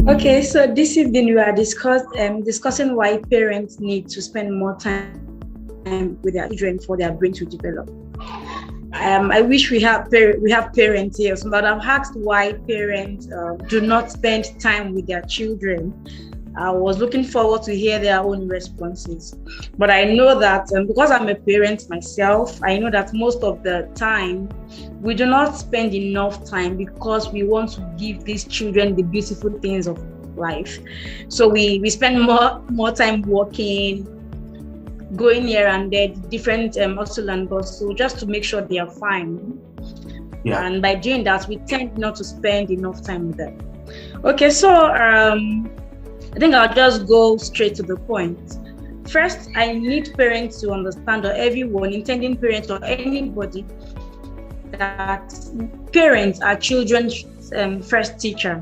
Okay, so this evening we are discussing why parents need to spend more time with their children for their brain to develop. I wish we have parents here, but I've asked why parents do not spend time with their children. I was looking forward to hear their own responses. But I know that because I'm a parent myself, I know that most of the time we do not spend enough time because we want to give these children the beautiful things of life. So we spend more time working, going here and there, different hustle and bustle, just to make sure they are fine. Yeah. And by doing that, we tend not to spend enough time with them. Okay, so I think I'll just go straight to the point. First, I need parents to understand, or everyone, intending parents or anybody, that parents are children's first teacher.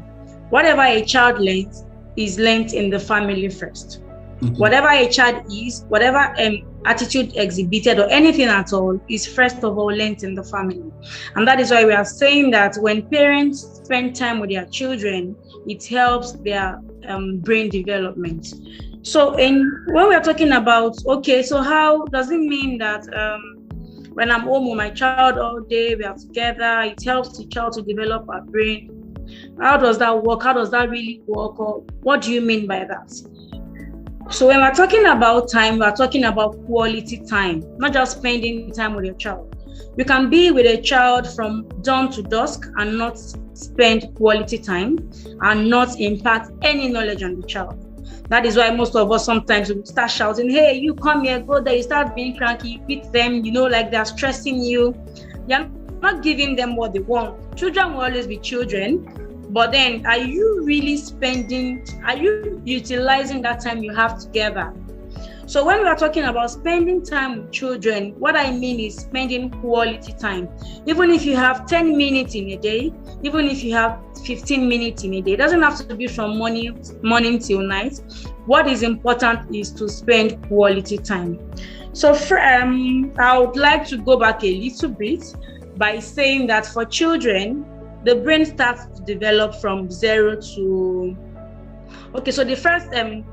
Whatever a child learns is learned in the family first. Mm-hmm. Whatever a child is, whatever attitude exhibited or anything at all is first of all learned in the family. And that is why we are saying that when parents spend time with their children, it helps their brain development. So when we are talking about, okay, so how does it mean that when I'm home with my child all day, we are together, it helps the child to develop our brain? How does that work? How does that really work? Or what do you mean by that? So when we're talking about time, we're talking about quality time, not just spending time with your child. You can be with a child from dawn to dusk and not spend quality time and not impact any knowledge on the child. That is why most of us sometimes we start shouting, hey, you come here, go there, you start being cranky, you beat them, like they're stressing you. You're not giving them what they want. Children will always be children, but then are you utilizing that time you have together? So when we are talking about spending time with children, what I mean is spending quality time. Even if you have 10 minutes in a day, even if you have 15 minutes in a day, it doesn't have to be from morning till night. What is important is to spend quality time. So I would like to go back a little bit by saying that for children, the brain starts to develop from 0 to... Okay, so the first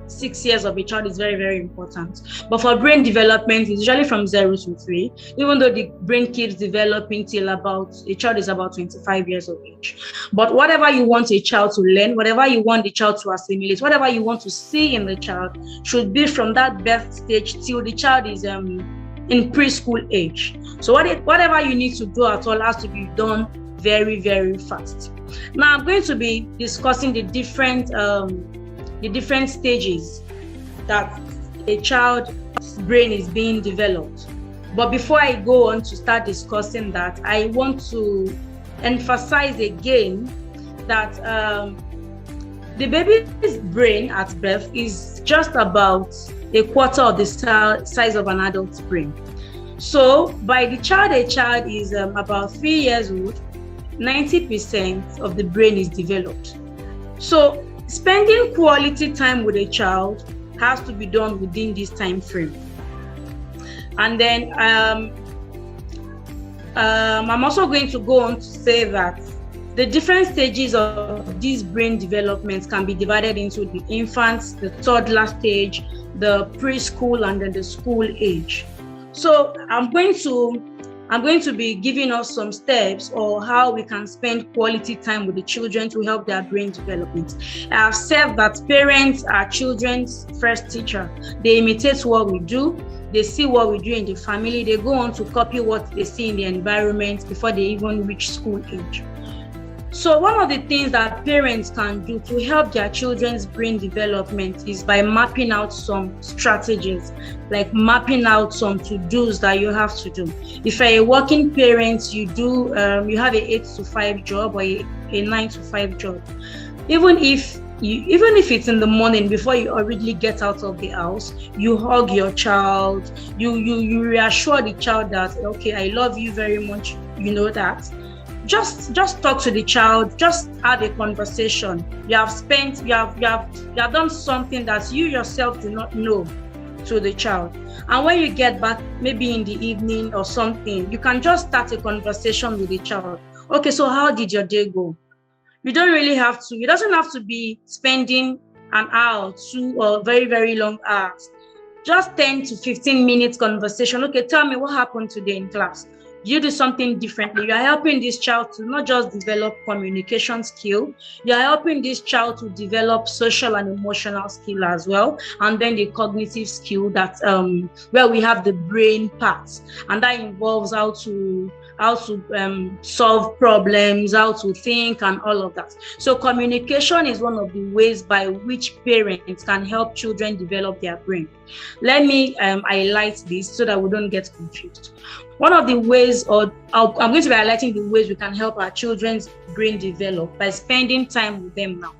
6 years of a child is very, very important. But for brain development, it's usually from 0 to 3, even though the brain keeps developing till a child is about 25 years of age. But whatever you want a child to learn, whatever you want the child to assimilate, whatever you want to see in the child should be from that birth stage till the child is in preschool age. So whatever you need to do at all has to be done very, very fast. Now I'm going to be discussing the different stages that a child's brain is being developed. But before I go on to start discussing that, I want to emphasize again that the baby's brain at birth is just about a quarter of the size of an adult's brain. So by the time a child is about 3 years old, 90% of the brain is developed. So spending quality time with a child has to be done within this time frame. And then I'm also going to go on to say that the different stages of these brain developments can be divided into the infants, the toddler stage, the preschool, and then the school age. So I'm going to be giving us some steps or how we can spend quality time with the children to help their brain development. I have said that parents are children's first teacher. They imitate what we do. They see what we do in the family. They go on to copy what they see in the environment before they even reach school age. So one of the things that parents can do to help their children's brain development is by mapping out some strategies, like mapping out some to-dos that you have to do. If you're a working parent, you have an 8 to 5 job or a 9 to 5 job. Even if it's in the morning before you already get out of the house, you hug your child, you reassure the child that, okay, I love you very much, you know that. Just talk to the child, just have a conversation. You have done something that you yourself do not know to the child. And when you get back, maybe in the evening or something, you can just start a conversation with the child. Okay, so how did your day go? You don't really have to, it doesn't have to be spending an hour or two or very, very long hours. Just 10 to 15 minutes conversation. Okay, tell me what happened today in class. You do something differently. You are helping this child to not just develop communication skill, you are helping this child to develop social and emotional skill as well, and then the cognitive skill that where we have the brain parts, and that involves how to solve problems, how to think, and all of that. So communication is one of the ways by which parents can help children develop their brain. Let me highlight this so that we don't get confused. One of the ways, I'm going to be highlighting the ways we can help our children's brain develop by spending time with them now.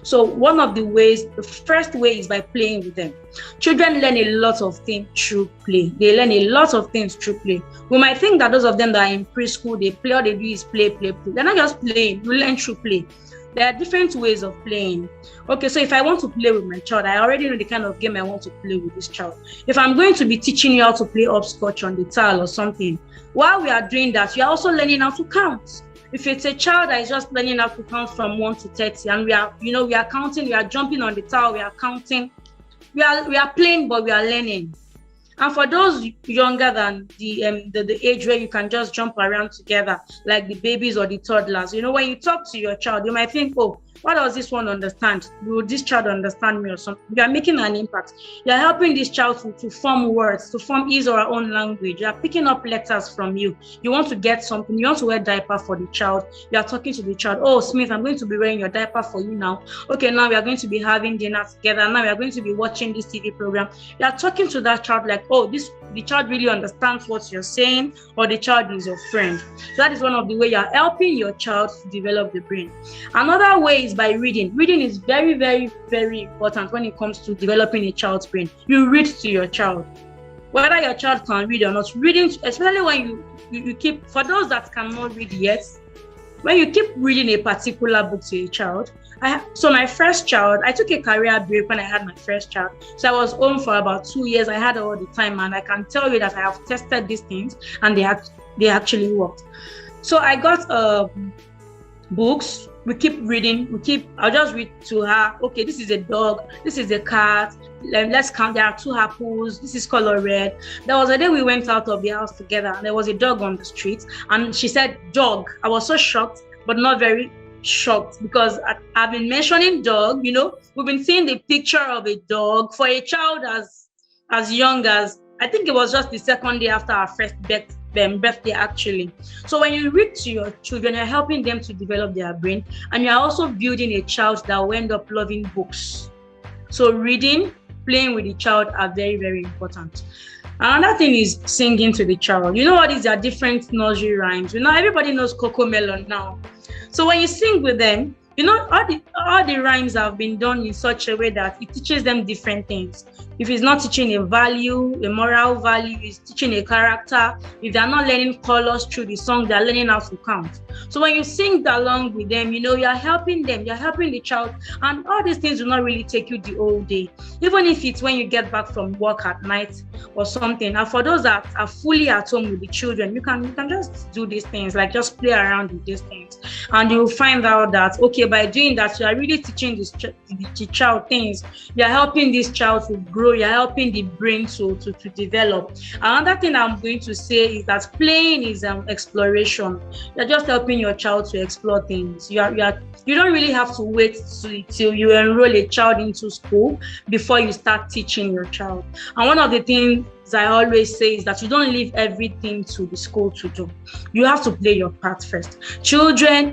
So one of the ways, the first way is by playing with them. Children learn a lot of things through play. They learn a lot of things through play. We might think that those of them that are in preschool, they play, all they do is play, play, play. They're not just playing, you learn through play. There are different ways of playing. Okay, so if I want to play with my child, I already know the kind of game I want to play with this child. If I'm going to be teaching you how to play hopscotch on the tile or something, while we are doing that, you're also learning how to count. If it's a child that is just learning how to count from 1 to 30, and we are counting, we are jumping on the tile, we are counting, we are playing, but we are learning. And for those younger than the age where you can just jump around together, like the babies or the toddlers, when you talk to your child, you might think, oh, what does this one understand? Will this child understand me or something? You are making an impact. You are helping this child to form words, to form his or her own language. You are picking up letters from you. You want to get something. You want to wear a diaper for the child. You are talking to the child. Oh, Smith, I'm going to be wearing your diaper for you now. Okay, now we are going to be having dinner together. Now we are going to be watching this TV program. You are talking to that child like, oh, the child really understands what you're saying, or the child is your friend. So that is one of the ways you are helping your child to develop the brain. Another way is by reading. Reading is very, very, very important when it comes to developing a child's brain. You read to your child. Whether your child can read or not, reading, especially when you keep, for those that cannot read yet, when you keep reading a particular book to a child. So my first child, I took a career break when I had my first child. So I was home for about 2 years. I had all the time, and I can tell you that I have tested these things, and they actually worked. So I got books. We keep reading. I'll just read to her. Okay, this is a dog. This is a cat. Let's count. There are 2 apples. This is color red. There was a day we went out of the house together, and there was a dog on the street, and she said, "Dog." I was so shocked, but not very shocked, because I've been mentioning dog. We've been seeing the picture of a dog for a child as young as, I think it was just the second day after our first birthday actually. So when you read to your children, you're helping them to develop their brain, and you're also building a child that will end up loving books. So reading, playing with the child are very, very important. Another thing is singing to the child. What is their different nursery rhymes? Everybody knows Coco Melon now. So when you sing with them, all the rhymes have been done in such a way that it teaches them different things. If it's not teaching a value, a moral value, it's teaching a character. If they're not learning colors through the song, they're learning how to count. So when you sing along with them, you're helping them, you're helping the child. And all these things will not really take you the whole day. Even if it's when you get back from work at night or something. And for those that are fully at home with the children, you can just do these things, like just play around with these things. And you'll find out that, okay, by doing that, you are really teaching the child things. You're helping this child to grow. You're helping the brain to develop. Another thing I'm going to say is that playing is exploration. You're just helping your child to explore things. You don't really have to wait till you enroll a child into school before you start teaching your child. And one of the things I always say is that you don't leave everything to the school to do. You have to play your part first.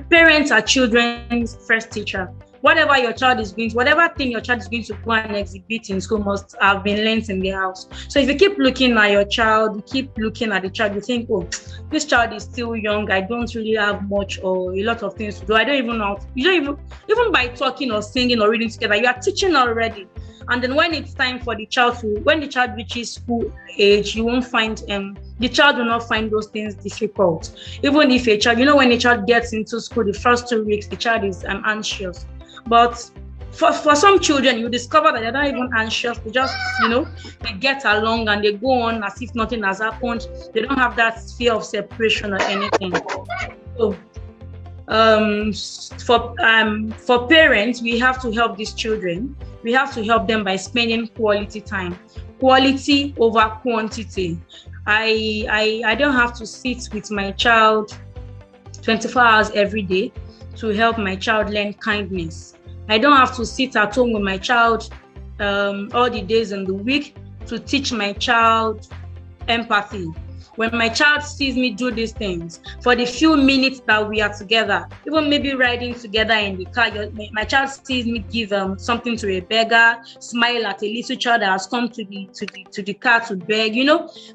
Parents are children's first teacher. Whatever your child is going to, whatever thing your child is going to go and exhibit in school must have been learned in the house. So if you keep looking at your child, you keep looking at the child, you think, oh, this child is still young. I don't really have much or a lot of things to do. I don't even know. Even by talking or singing or reading together, you are teaching already. And then when it's time for when the child reaches school age, you won't find, the child will not find those things difficult. Even if a child, when a child gets into school, the first 2 weeks, the child is anxious. But for some children, you discover that they're not even anxious. They just, they get along and they go on as if nothing has happened. They don't have that fear of separation or anything. So For parents, we have to help these children. We have to help them by spending quality time, quality over quantity. I don't have to sit with my child 24 hours every day to help my child learn kindness. I don't have to sit at home with my child all the days in the week to teach my child empathy. When my child sees me do these things, for the few minutes that we are together, even maybe riding together in the car, my child sees me give something to a beggar, smile at a little child that has come to the car to beg.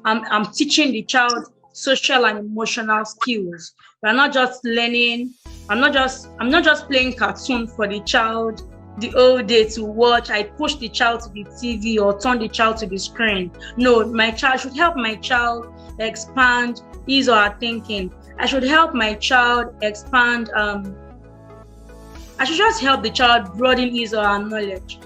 I'm teaching the child social and emotional skills. We're not just learning. I'm not just playing cartoon for the child the whole day to watch. I push the child to the TV or turn the child to the screen. No, my child should help my child expand his or her thinking. I should help my child expand. I should just help the child broaden his or her knowledge.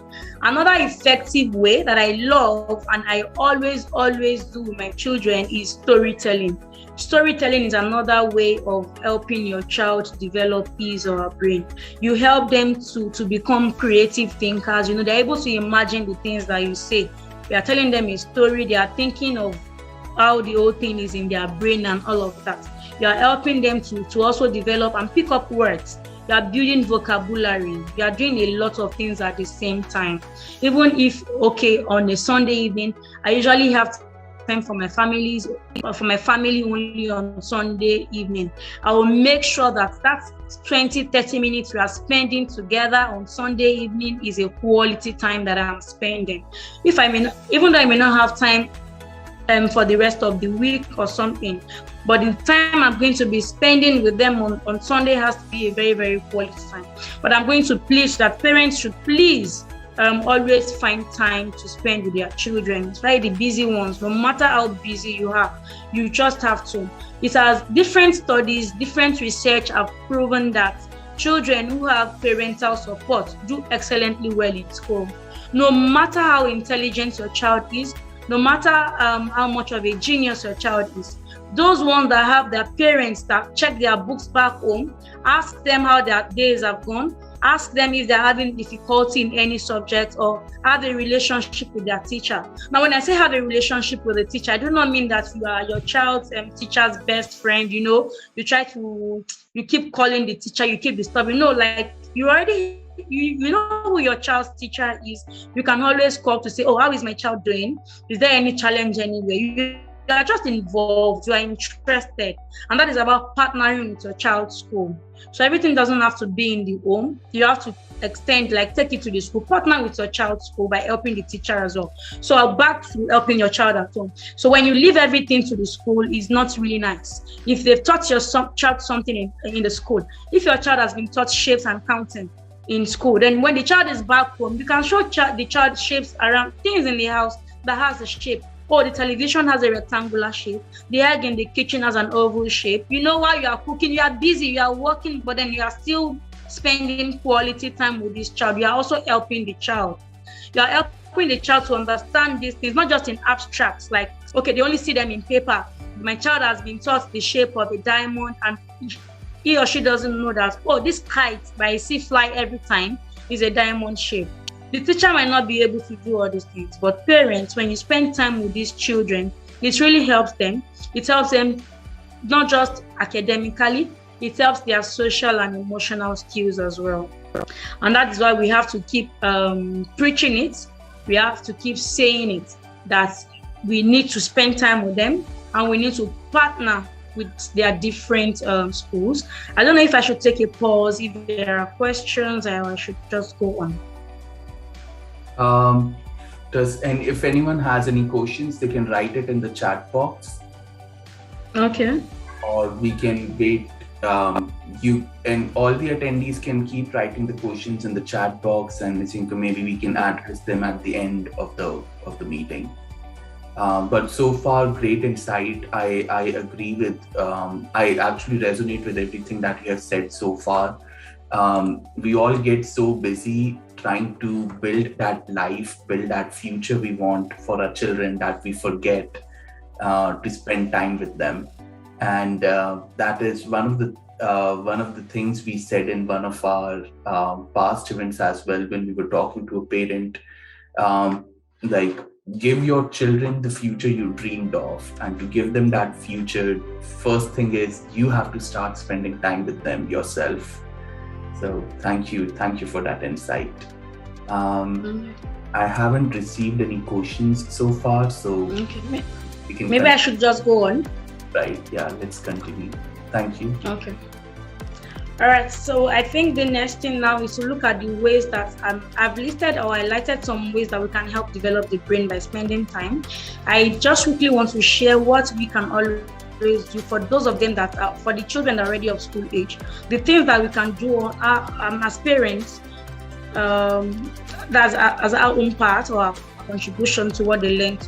Another effective way that I love and I always do with my children is storytelling. Storytelling is another way of helping your child develop his or her brain. You help them to become creative thinkers. They're able to imagine the things that you say. You are telling them a story. They are thinking of how the whole thing is in their brain and all of that. You are helping them to also develop and pick up words. You are building vocabulary. You are doing a lot of things at the same time. Even if, on a Sunday evening, I usually have time for my family only on Sunday evening. I will make sure that 20-30 minutes we are spending together on Sunday evening is a quality time that I'm spending. Even though I may not have time for the rest of the week or something, but the time I'm going to be spending with them on Sunday has to be a very, very quality time. But I'm going to please that parents should please always find time to spend with their children, especially the busy ones. No matter how busy you are, you just have to. It has different studies, different research have proven that children who have parental support do excellently well in school. No matter how intelligent your child is, no matter how much of a genius your child is, those ones that have their parents that check their books back home, ask them how their days have gone, ask them if they're having difficulty in any subject or have a relationship with their teacher. Now, when I say have a relationship with a teacher, I do not mean that you are your child's teacher's best friend. You keep calling the teacher, you keep disturbing. No, like you already you know who your child's teacher is. You can always call to say, oh, how is my child doing? Is there any challenge anywhere? You are just involved, you are interested. And that is about partnering with your child's school. So everything doesn't have to be in the home. You have to extend, take it to the school, partner with your child's school by helping the teacher as well. So back to helping your child at home. So when you leave everything to the school, it's not really nice. If they've taught your child something in the school, if your child has been taught shapes and counting in school, then when the child is back home, you can show the child shapes around things in the house that has a shape. Oh, the television has a rectangular shape. The egg in the kitchen has an oval shape. While you are cooking, you are busy, you are working, but then you are still spending quality time with this child. You are also helping the child. You are helping the child to understand these things, not just in abstracts, like, okay, they only see them in paper. My child has been taught the shape of a diamond, and he or she doesn't know that, oh, this kite that I see fly every time is a diamond shape. The teacher might not be able to do all these things, but parents, when you spend time with these children, it really helps them. It helps them not just academically, it helps their social and emotional skills as well. And that is why we have to keep preaching it. We have to keep saying it, that we need to spend time with them and we need to partner with their different schools. I don't know if I should take a pause, if there are questions, or I should just go on. And if anyone has any questions, they can write it in the chat box. Okay. Or we can wait. You and all the attendees can keep writing the questions in the chat box, and I think maybe we can address them at the end of the meeting. But so far, great insight. I agree with. I actually resonate with everything that you have said so far. We all get so busy trying to build that life, build that future we want for our children, that we forget to spend time with them. And that is one of the one of the things we said in one of our past events as well, when we were talking to a parent, like, give your children the future you dreamed of, and to give them that future, first thing is you have to start spending time with them yourself. So thank you for that insight. I haven't received any questions so far, so okay. we can Maybe I should just go on. Right, yeah, let's continue. Thank you. Okay. All right, so I think the next thing now is to look at the ways that I've listed or highlighted some ways that we can help develop the brain by spending time. I just quickly want to share what we can always do for those of them that are, for the children that are already of school age, the things that we can do as parents, that's as our own part or our contribution to what they learn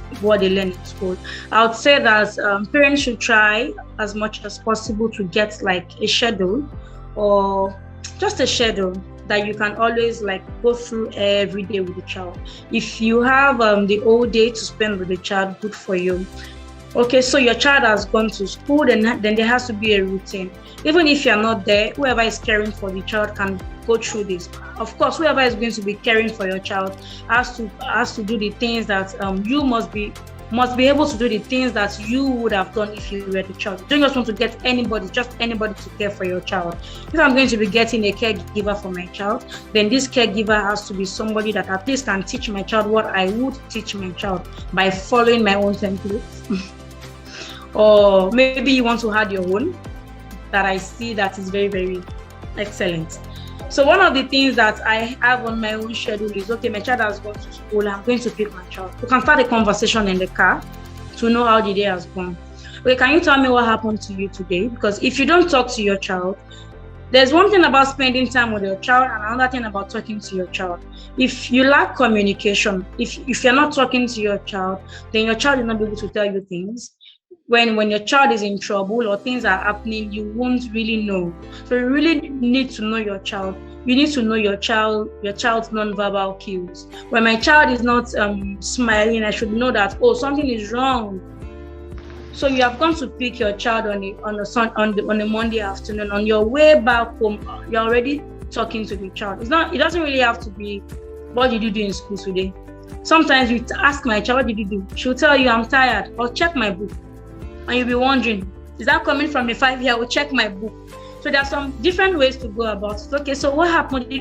in school. I would say that parents should try as much as possible to get like a schedule, or just a schedule that you can always like go through every day with the child. If you have the whole day to spend with the child, good for you. Okay, so your child has gone to school, then there has to be a routine. Even if you're not there, whoever is caring for the child can go through this. Of course, whoever is going to be caring for your child has to do the things that you must be able to do the things that you would have done if you were the child. You don't just want to get anybody to care for your child. If I'm going to be getting a caregiver for my child, then this caregiver has to be somebody that at least can teach my child what I would teach my child by following my own templates. Or maybe you want to add your own that I see that is very, very excellent. So one of the things that I have on my own schedule is, okay, my child has gone to school, I'm going to pick my child. We can start a conversation in the car to know how the day has gone. Okay, can you tell me what happened to you today? Because if you don't talk to your child, there's one thing about spending time with your child and another thing about talking to your child. If you lack communication, if you're not talking to your child, then your child will not be able to tell you things. When your child is in trouble or things are happening, you won't really know. So you really need to know your child. You need to know your child's nonverbal cues. When my child is not smiling, I should know that, oh, something is wrong. So you have gone to pick your child on a Monday afternoon. On your way back home, you're already talking to the child. It doesn't really have to be, what did you do in school today? Sometimes you ask my child, what did you do? She'll tell you, I'm tired. I'll check my book. And you'll be wondering, is that coming from a 5-year-old? Check my book. So there are some different ways to go about it. Okay, so what happened?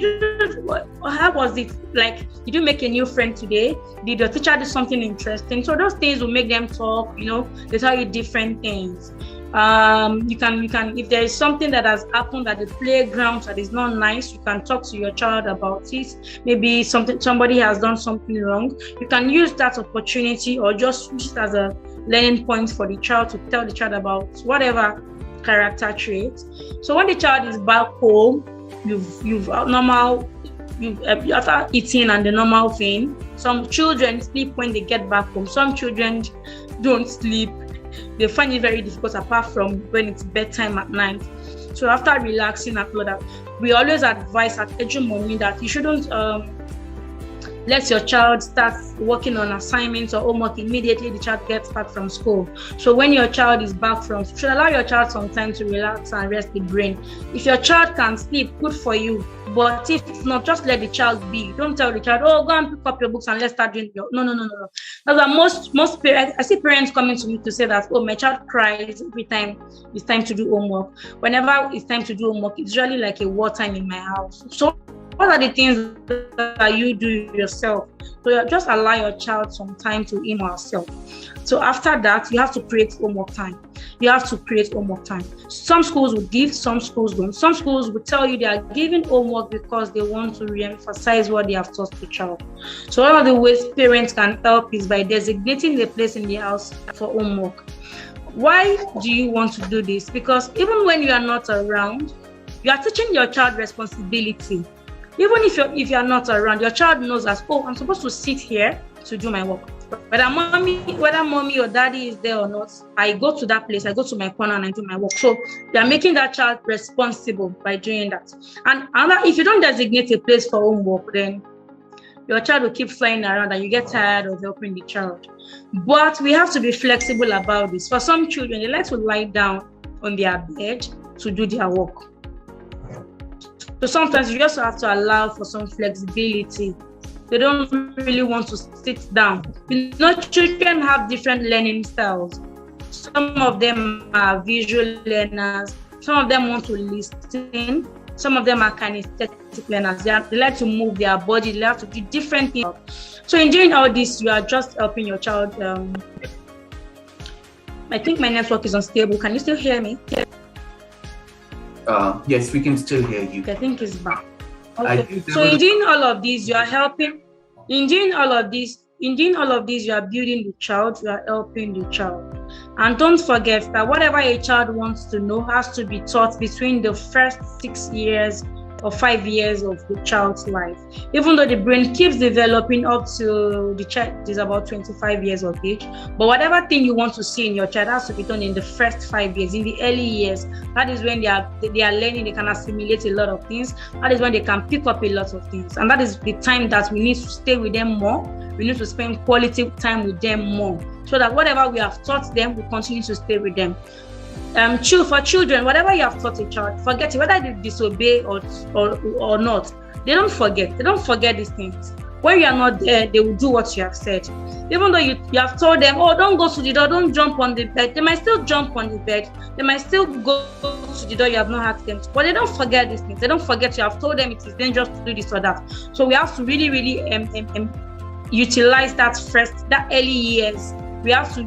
How was it? Like, did you make a new friend today? Did your teacher do something interesting? So those things will make them talk, they tell you different things. You can, if there is something that has happened at the playground that is not nice, you can talk to your child about it. Maybe somebody has done something wrong. You can use that opportunity or just use it as a learning point for the child to tell the child about whatever character traits. So when the child is back home, you've after eating and the normal thing. Some children sleep when they get back home. Some children don't sleep. They find it very difficult apart from when it's bedtime at night. So after relaxing and all that, we always advise at EduMommy that you shouldn't let your child start working on assignments or homework immediately the child gets back from school. So when your child is back from school, you should allow your child some time to relax and rest the brain. If your child can sleep, good for you. But if it's not, just let the child be. Don't tell the child, oh, go and pick up your books and let's start doing your... No. That's why most parents, I see parents coming to me to say that, oh, my child cries every time it's time to do homework. Whenever it's time to do homework, it's usually like a wartime in my house. So what are the things that you do yourself? So just allow your child some time to him or herself. So after that, you have to create homework time. Some schools will give, some schools don't. Some schools will tell you they are giving homework because they want to re-emphasize what they have taught the child. So one of the ways parents can help is by designating a place in the house for homework. Why do you want to do this? Because even when you are not around, you are teaching your child responsibility. Even if you're not around, your child knows that, oh, I'm supposed to sit here to do my work. Whether mommy or daddy is there or not, I go to that place, I go to my corner and I do my work. So you're making that child responsible by doing that. And if you don't designate a place for homework, then your child will keep flying around and you get tired of helping the child. But we have to be flexible about this. For some children, they like to lie down on their bed to do their work. So sometimes you just have to allow for some flexibility. They don't really want to sit down. Children have different learning styles. Some of them are visual learners. Some of them want to listen. Some of them are kinesthetic learners. They like to move their body. They have to do different things. So in doing all this, you are just helping your child. I think my network is unstable. Can you still hear me? Yes, we can still hear you. I think it's back. Okay. So in doing all of this, you are helping. In doing all of this, you are building the child. You are helping the child. And don't forget that whatever a child wants to know has to be taught between the first 6 years or 5 years of the child's life. Even though the brain keeps developing up to the child is about 25 years of age, but whatever thing you want to see in your child has to be done in the first 5 years, in the early years. That is when they are learning, they can assimilate a lot of things. That is when they can pick up a lot of things. And that is the time that we need to stay with them more. We need to spend quality time with them more, so that whatever we have taught them, we continue to stay with them. For children, whatever you have taught a child, forget it, whether they disobey or not. They don't forget. They don't forget these things. When you are not there, they will do what you have said. Even though you have told them, oh, don't go to the door, don't jump on the bed. They might still jump on the bed. They might still go to the door. You have not asked them to. But they don't forget these things. They don't forget you have told them it is dangerous to do this or that. So we have to really, utilize that early years. We have to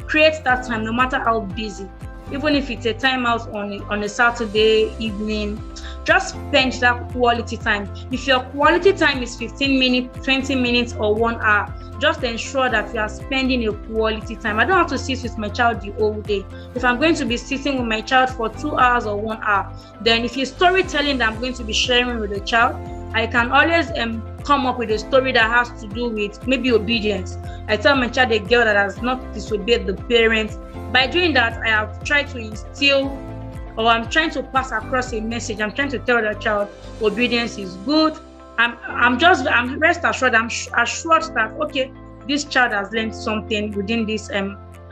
create that time, no matter how busy. Even if it's a time out on a Saturday evening, just spend that quality time. If your quality time is 15 minutes, 20 minutes, or 1 hour, just ensure that you are spending a quality time. I don't have to sit with my child the whole day. If I'm going to be sitting with my child for 2 hours or 1 hour, then if it's storytelling that I'm going to be sharing with the child, I can always come up with a story that has to do with maybe obedience. I tell my child, a girl that has not disobeyed the parents. By doing that, I have tried to instill, or I'm trying to pass across a message. I'm trying to tell the child obedience is good. I'm rest assured. I'm assured that okay, this child has learned something within this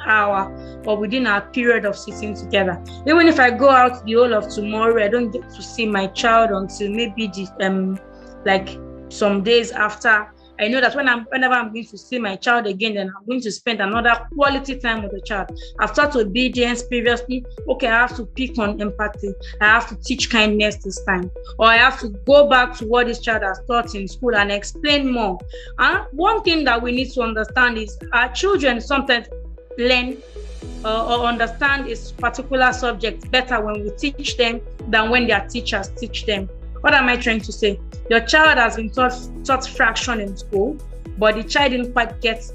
hour or within our period of sitting together. Even if I go out the whole of tomorrow, I don't get to see my child until maybe like some days after. I know that whenever I'm going to see my child again, then I'm going to spend another quality time with the child. I've taught obedience previously. Okay, I have to pick on empathy. I have to teach kindness this time. Or I have to go back to what this child has taught in school and explain more. And one thing that we need to understand is our children sometimes learn or understand a particular subject better when we teach them than when their teachers teach them. What am I trying to say? Your child has been taught fraction in school, but the child didn't quite get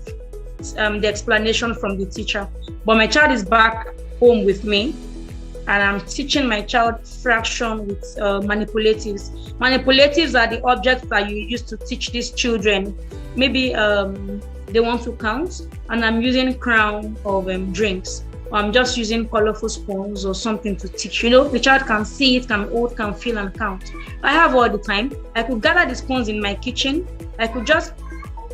the explanation from the teacher. But my child is back home with me, and I'm teaching my child fraction with manipulatives. Manipulatives are the objects that you use to teach these children. Maybe they want to count, and I'm using crown of drinks. I'm just using colorful spoons or something to teach. The child can see it, can hold, can feel, and count. I have all the time. I could gather the spoons in my kitchen. I could just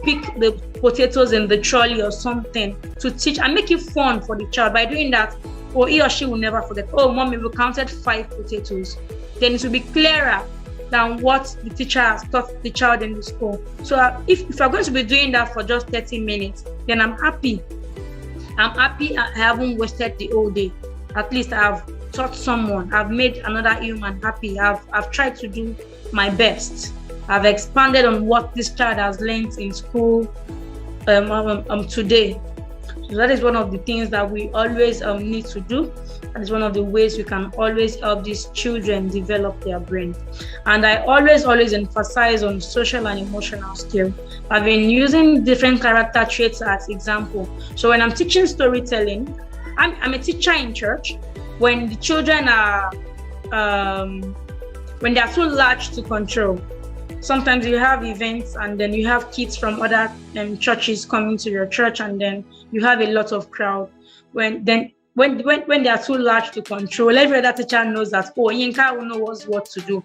pick the potatoes in the trolley or something to teach and make it fun for the child. By doing that, or he or she will never forget. Oh, mommy, we counted 5 potatoes. Then it will be clearer than what the teacher has taught the child in the school. So if we're going to be doing that for just 30 minutes, then I'm happy. I haven't wasted the whole day. At least I've taught someone. I've made another human happy. I've tried to do my best. I've expanded on what this child has learned in school today. So that is one of the things that we always need to do. That is one of the ways we can always help these children develop their brain. And I always emphasize on social and emotional skills. I've been using different character traits as example. So when I'm teaching storytelling, I'm a teacher in church. When the children are, when they are too large to control, sometimes you have events and then you have kids from other churches coming to your church, and then you have a lot of crowd. When when they are too large to control, every other teacher knows that, oh, Yinka will know what to do.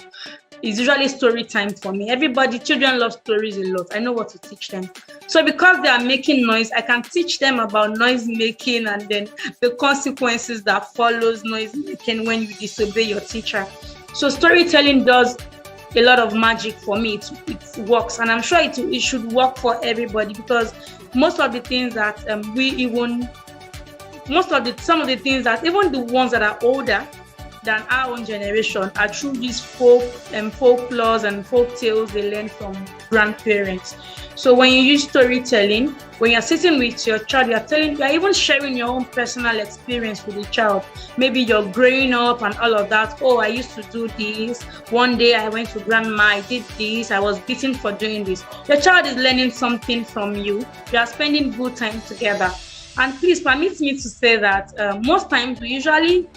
It's usually story time for me. Children love stories a lot. I know what to teach them. So because they are making noise, I can teach them about noise making and then the consequences that follows noise making when you disobey your teacher. So storytelling does a lot of magic for me. It works, and I'm sure it should work for everybody, because most of the things that some of the things that even the ones that are older than our own generation are through these folklores and folk tales they learn from grandparents. So when you use storytelling, when you're sitting with your child, you're even sharing your own personal experience with the child. Maybe you're growing up and all of that. Oh, I used to do this. One day I went to grandma, I did this. I was beaten for doing this. Your child is learning something from you. You are spending good time together. And please permit me to say that most times we usually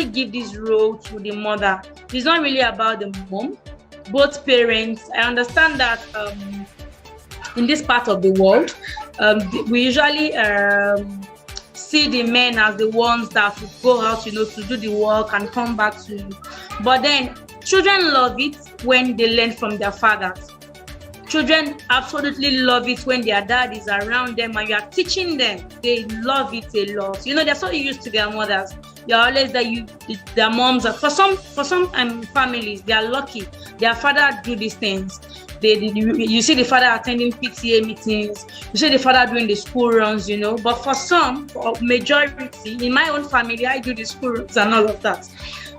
give this role to the mother. It's not really about the mom. Both parents, I understand that in this part of the world, we usually see the men as the ones that will go out, to do the work and come back to you. But then children love it when they learn from their fathers. Children absolutely love it when their dad is around them and you are teaching them. They love it a lot. They're so used to their mothers. They're always their moms are, for some families, they are lucky. Their father do these things. You see the father attending PTA meetings. You see the father doing the school runs, But for majority, in my own family, I do the school runs and all of that.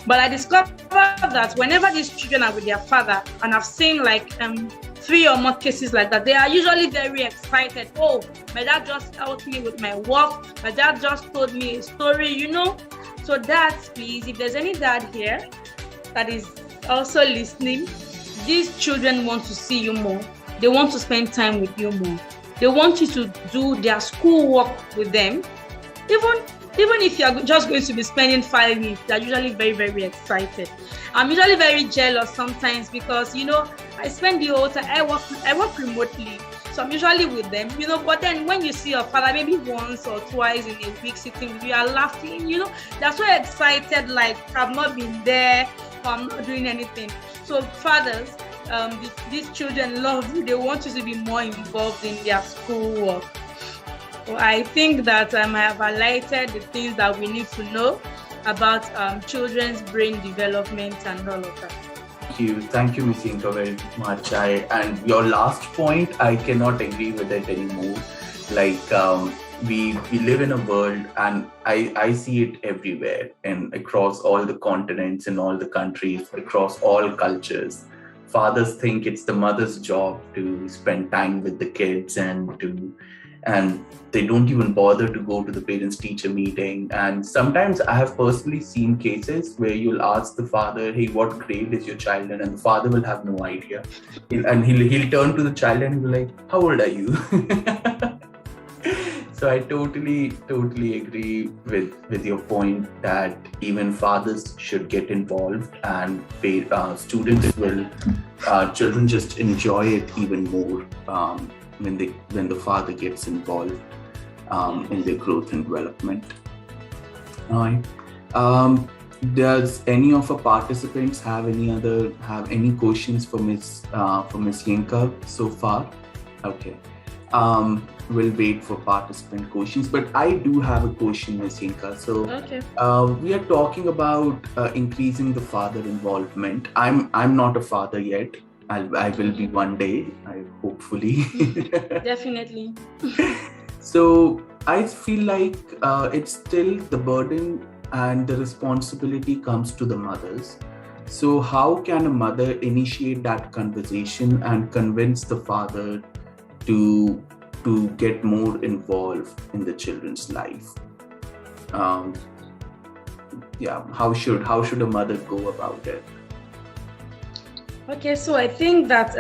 But I discovered that whenever these children are with their father, and I've seen 3 or more cases like that, they are usually very excited. Oh, my dad just helped me with my work. My dad just told me a story, So dads, please, if there's any dad here that is also listening, these children want to see you more. They want to spend time with you more. They want you to do their school work with them. Even if you're just going to be spending 5 minutes, they're usually very, very excited. I'm usually very jealous sometimes because, I spend the whole time, I work remotely. So I'm usually with them, but then when you see your father maybe once or twice in a week sitting with you, are laughing, they're so excited, like I've not been there, or I'm not doing anything. So fathers, these children love you. They want you to be more involved in their school work. So I think that I have highlighted the things that we need to know about children's brain development and all of that. Thank you, Ms. Yinka, very much. And your last point, I cannot agree with it anymore. We live in a world, and I see it everywhere and across all the continents and all the countries, across all cultures. Fathers think it's the mother's job to spend time with the kids and they don't even bother to go to the parents-teacher meeting. And sometimes I have personally seen cases where you'll ask the father, hey, what grade is your child in? And the father will have no idea. He'll turn to the child and be like, how old are you? So I totally agree with your point that even fathers should get involved, and children just enjoy it even more when the father gets involved in their growth and development. All right. Does any of our participants have any questions for Miss Yinka so far? Okay. We'll wait for participant questions, but I do have a question, Miss Yinka. So, okay. We are talking about increasing the father involvement. I'm not a father yet. I will be one day, hopefully. Definitely. So I feel like it's still the burden and the responsibility comes to the mothers. So how can a mother initiate that conversation and convince the father to get more involved in the children's life? How should a mother go about it? Okay, so I think that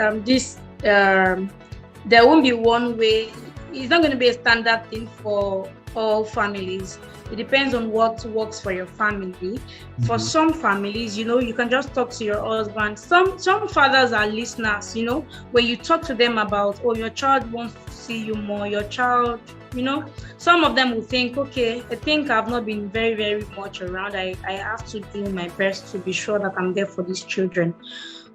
there won't be one way. It's not going to be a standard thing for all families. It depends on what works for your family. For some families, you can just talk to your husband. Some fathers are listeners, when you talk to them about, oh, your child wants to see you more, your child, some of them will think, okay, I think I've not been very, very much around. I have to do my best to be sure that I'm there for these children.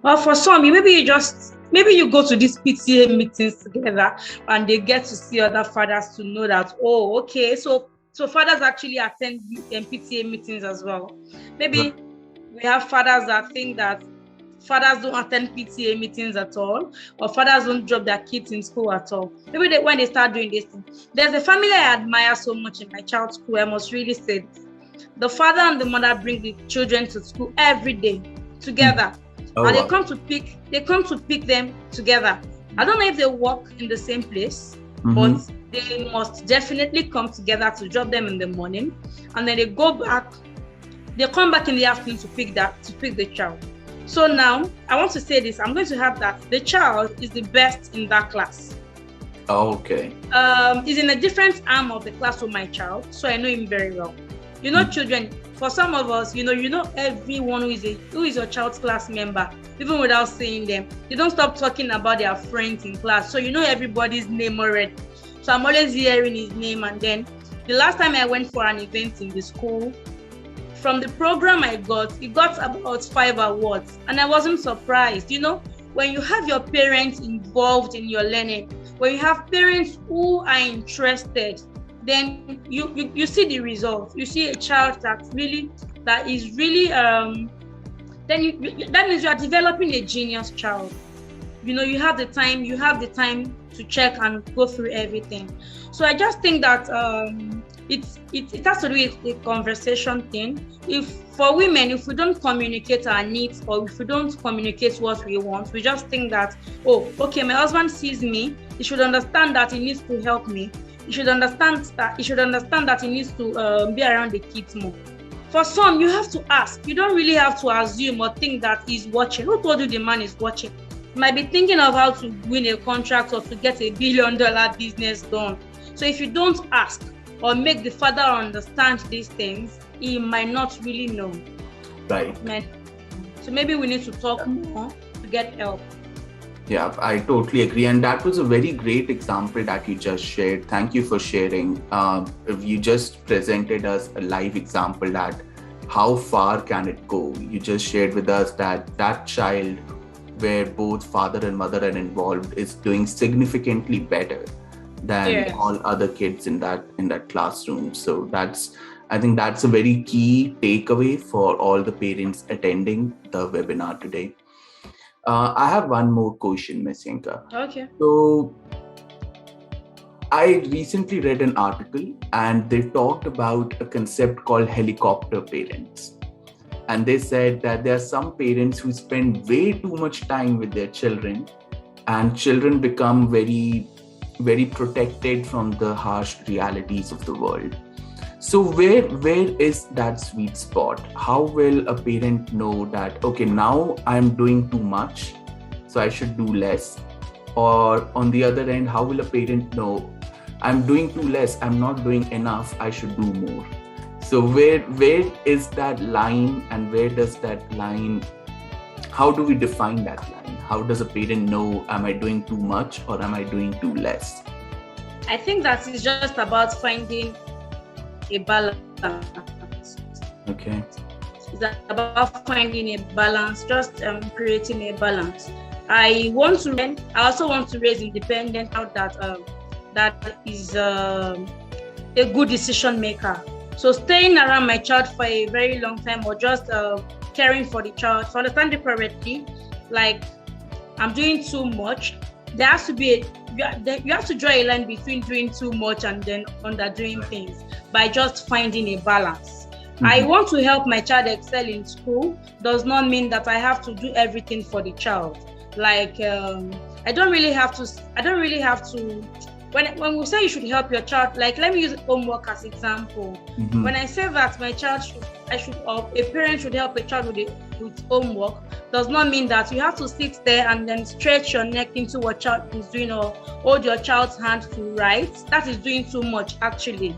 Well, for some, maybe you go to these PTA meetings together and they get to see other fathers to know that, oh, okay, so fathers actually attend PTA meetings as well. Maybe we have fathers that think that fathers don't attend PTA meetings at all, or fathers don't drop their kids in school at all. Maybe when they start doing this thing. There's a family I admire so much in my child's school, I must really say this. The father and the mother bring the children to school every day together. And they come to pick them together. I don't know if they work in the same place, but they must definitely come together to drop them in the morning, and then they come back in the afternoon to pick the child. So now I want to say this. I'm going to have that the child is the best in that class. Okay. He's in a different arm of the class with my child, so I know him very well. Children, for some of us, everyone who is your child's class member, even without seeing them. You don't stop talking about their friends in class, so everybody's name already. So I'm always hearing his name. And then the last time I went for an event in the school, from the program I got about 5 awards, and I wasn't surprised. When you have your parents involved in your learning, when you have parents who are interested, then you see the results. You see a child that is really that means you are developing a genius child. You have the time to check and go through everything. So I just think that it has to do with a conversation thing. For women, if we don't communicate our needs, or if we don't communicate what we want, we just think that, oh, okay, my husband sees me, he should understand that he needs to help me. He should understand that he needs to be around the kids more. For some, you have to ask. You don't really have to assume or think that he's watching. Who told you the man is watching? He might be thinking of how to win a contract or to get a $1 billion business done. So if you don't ask or make the father understand these things, he might not really know. Right. So maybe we need to talk more to get help. Yeah, I totally agree. And that was a very great example that you just shared. Thank you for sharing. You just presented us a live example that how far can it go? You just shared with us that child where both father and mother are involved is doing significantly better than all other kids in that classroom. So I think that's a very key takeaway for all the parents attending the webinar today. I have one more question, Ms. Yinka. Okay. So I recently read an article and they talked about a concept called helicopter parents. And they said that there are some parents who spend way too much time with their children, and children become very, very protected from the harsh realities of the world. So where is that sweet spot? How will a parent know that, okay, now I'm doing too much, so I should do less? Or on the other end, how will a parent know I'm doing too less, I'm not doing enough, I should do more? So where is that line, and where does that line, how do we define that line? How does a parent know, am I doing too much or am I doing too less? I think that is just about finding a balance. Okay. It's about finding a balance, just creating a balance. I also want to raise independent out that is a good decision maker. So staying around my child for a very long time, or just caring for the child, to understand it correctly, like I'm doing too much. There has to be you have to draw a line between doing too much and then underdoing things by just finding a balance. I want to help my child excel in school, does not mean that I have to do everything for the child. Like I don't really have to. When we say you should help your child, like let me use homework as example. When I say that my child a parent should help a child with homework, does not mean that you have to sit there and then stretch your neck into what child is doing, or hold your child's hand to write. That is doing too much actually.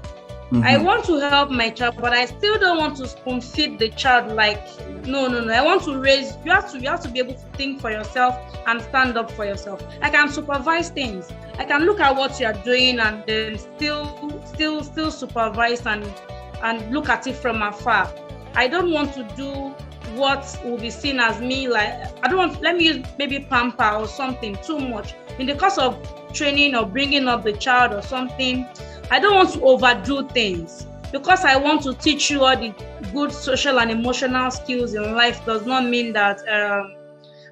I want to help my child, but I still don't want to spoon feed the child. Like, no. I want to raise. You have to be able to think for yourself and stand up for yourself. I can supervise things. I can look at what you are doing and then still supervise and look at it from afar. I don't want to do what will be seen as me, like, I don't want, let me use maybe pamper or something too much. In the course of training or bringing up the child or something, I don't want to overdo things. Because I want to teach you all the good social and emotional skills in life does not mean that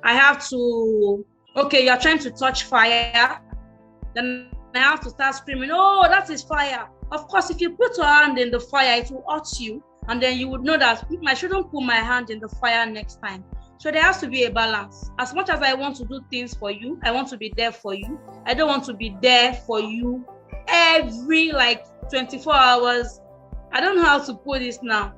I have to, okay, you're trying to touch fire, then I have to start screaming, oh, that is fire. Of course, if you put your hand in the fire, it will hurt you. And then you would know that I shouldn't put my hand in the fire next time. So there has to be a balance. As much as I want to do things for you, I want to be there for you. I don't want to be there for you every 24 hours. I don't know how to put this now.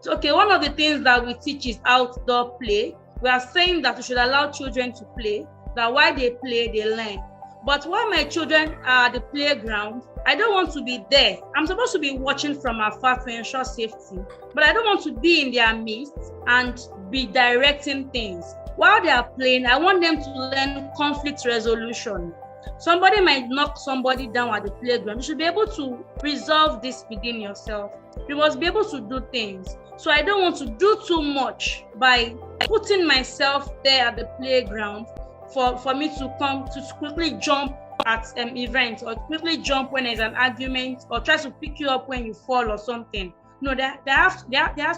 So, okay, one of the things that we teach is outdoor play. We are saying that we should allow children to play, that while they play, they learn. But while my children are at the playground, I don't want to be there. I'm supposed to be watching from afar to ensure safety, but I don't want to be in their midst and be directing things. While they are playing, I want them to learn conflict resolution. Somebody might knock somebody down at the playground. You should be able to resolve this within yourself. You must be able to do things. So I don't want to do too much by putting myself there at the playground for me to come to quickly jump at events or quickly jump when there's an argument or try to pick you up when you fall or something. No, there has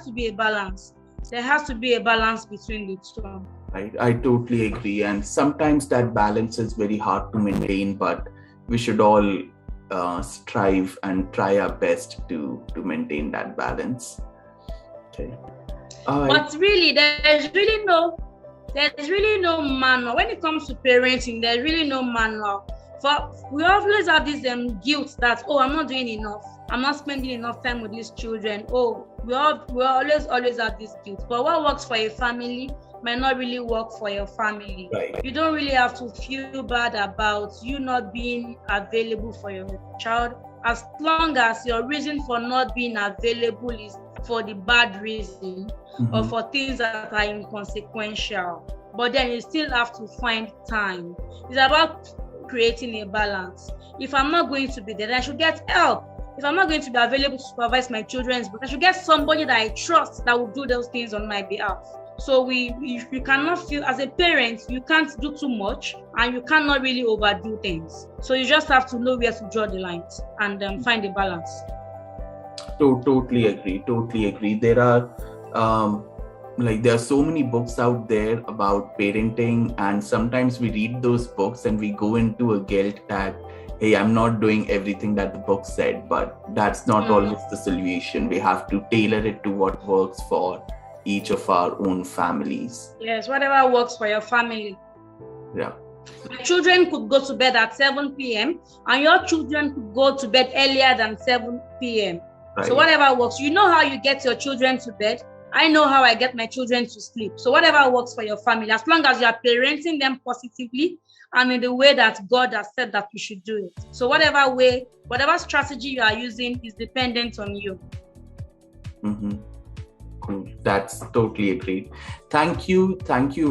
to be a balance. There has to be a balance between the two. I totally agree. And sometimes that balance is very hard to maintain, but we should all strive and try our best to maintain that balance. Okay. But really, there's really no manual. When it comes to parenting, there's really no manual. We always have this guilt that, oh, I'm not doing enough. I'm not spending enough time with these children. Oh, we always have this guilt. But what works for a family might not really work for your family. Right. You don't really have to feel bad about you not being available for your child, as long as your reason for not being available is for the bad reason or for things that are inconsequential. But then you still have to find time. It's about creating a balance. If I'm not going to be there, then I should get help. If I'm not going to be available to supervise my children's book, I should get somebody that I trust that will do those things on my behalf. So you cannot feel, as a parent, you can't do too much and you cannot really overdo things. So you just have to know where to draw the lines and find a balance. Totally agree. There are there are so many books out there about parenting, and sometimes we read those books and we go into a guilt that, hey, I'm not doing everything that the book said, but that's not always the solution. We have to tailor it to what works for each of our own families. Yes, whatever works for your family. Yeah. My children could go to bed at 7 p.m. and your children could go to bed earlier than 7 p.m. Right. So whatever works, you know how you get your children to bed. I know how I get my children to sleep. So whatever works for your family, as long as you are parenting them positively and in the way that God has said that you should do it. So whatever strategy you are using is dependent on you. That's totally agreed. Thank you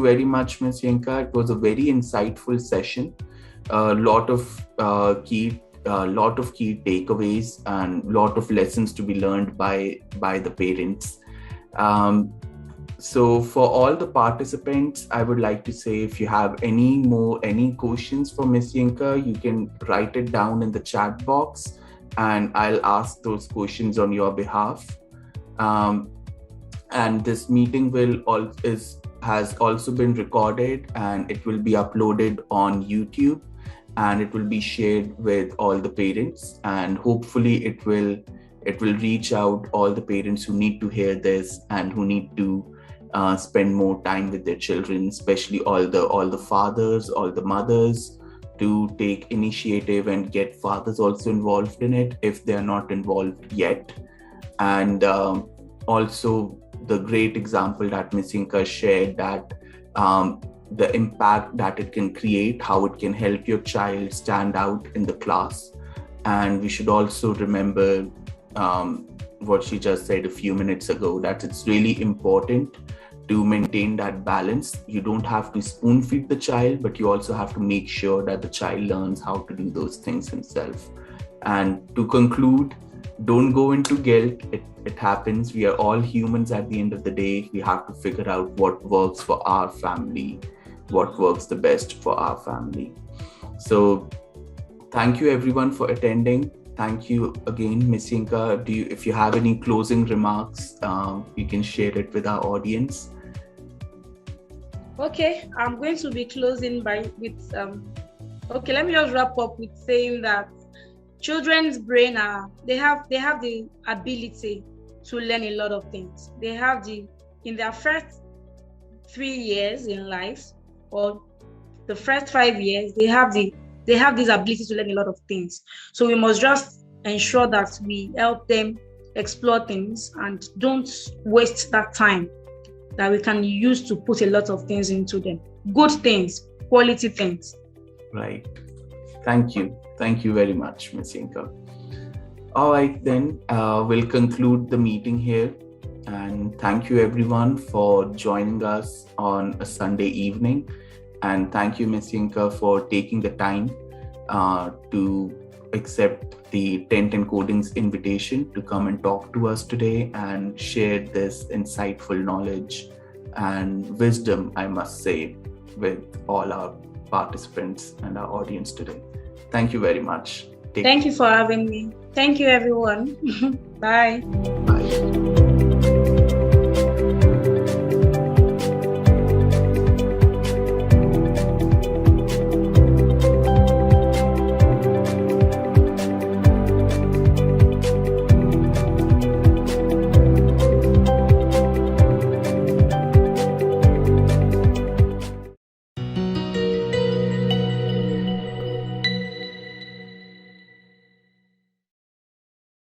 very much, Ms. Yinka. It was a very insightful session. A lot of key takeaways and lot of lessons to be learned by the parents. So for all the participants, I would like to say, if you have any questions for Ms. Yinka, you can write it down in the chat box and I'll ask those questions on your behalf. And this meeting has also been recorded and it will be uploaded on YouTube and it will be shared with all the parents, and hopefully it will reach out all the parents who need to hear this and who need to spend more time with their children, especially all the fathers, all the mothers, to take initiative and get fathers also involved in it if they are not involved yet. And also the great example that Ms. Yinka shared, that the impact that it can create, how it can help your child stand out in the class. And we should also remember what she just said a few minutes ago, that it's really important to maintain that balance. You don't have to spoon feed the child, but you also have to make sure that the child learns how to do those things himself. And to conclude, don't go into guilt. It happens. We are all humans at the end of the day. We have to figure out what works for our family, what works the best for our family. So thank you everyone for attending. Thank you again, Miss Yinka. If you have any closing remarks, you can share it with our audience. Okay, I'm going to be closing let me just wrap up with saying that children's brain they have the ability to learn a lot of things. They have in their first 3 years in life, or the first 5 years, they have this ability to learn a lot of things. So we must just ensure that we help them explore things and don't waste that time that we can use to put a lot of things into them. Good things, quality things. Right. Thank you. Thank you very much, Ms. Yinka. All right, then we'll conclude the meeting here. And thank you everyone for joining us on a Sunday evening. And thank you, Ms. Yinka, for taking the time to accept the Tent Encoding's invitation to come and talk to us today and share this insightful knowledge and wisdom, I must say, with all our participants and our audience today. Thank you very much. Thank you for having me. Thank you, everyone. Bye. Bye.